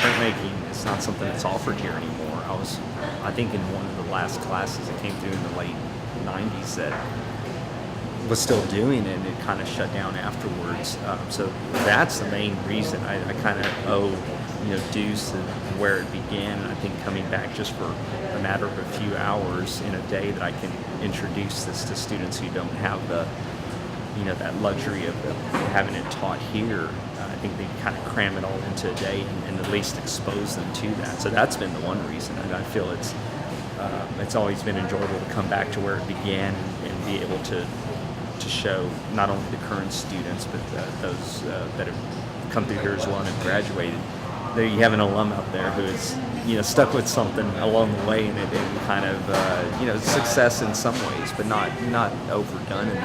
printmaking is not something that's offered here anymore. I think in one of the last classes that came through in the late 90s that was still doing it, and it kind of shut down afterwards. So that's the main reason I kind of owe dues to where it began. And I think coming back just for a matter of a few hours in a day that I can introduce this to students who don't have the that luxury of having it taught here. I think they kind of cram it all into a day and at least expose them to that. So that's been the one reason, and I feel it's always been enjoyable to come back to where it began and be able to show not only the current students but those that have come through here as well and have graduated. There you have an alum out there who is stuck with something along the way, and it kind of success in some ways, but not overdone in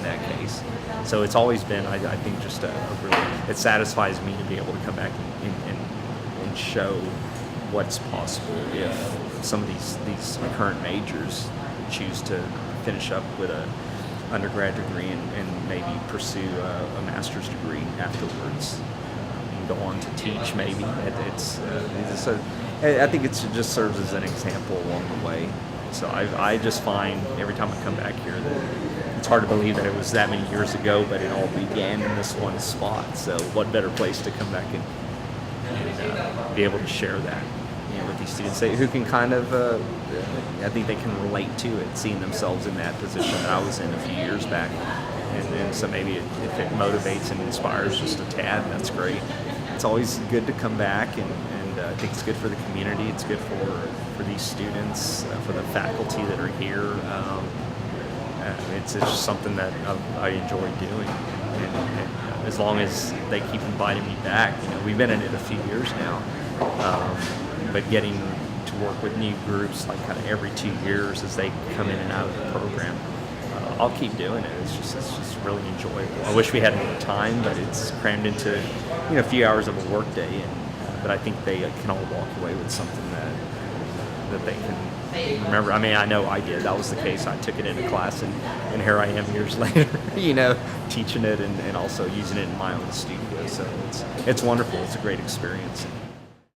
that case. So it's always been, I think, just really, it satisfies me to be able to come back and show what's possible if some of these current majors choose to finish up with a undergrad degree and maybe pursue a master's degree afterwards. Go on to teach, maybe. I think it just serves as an example along the way. So I just find every time I come back here that it's hard to believe that it was that many years ago, but it all began in this one spot. So what better place to come back and be able to share that with these students who can kind of, I think they can relate to it, seeing themselves in that position that I was in a few years back. And so maybe if it motivates and inspires just a tad, that's great. It's always good to come back, and I think it's good for the community. It's good for these students, for the faculty that are here. It's just something that I enjoy doing, and as long as they keep inviting me back, we've been in it a few years now, but getting to work with new groups like kind of every 2 years as they come in and out of the program. I'll keep doing it. It's just really enjoyable. I wish we had more time, but it's crammed into a few hours of a work day, but I think they can all walk away with something that they can remember. I mean, I know I did. That was the case. I took it into class, and here I am years later, teaching it and also using it in my own studio. So it's wonderful. It's a great experience.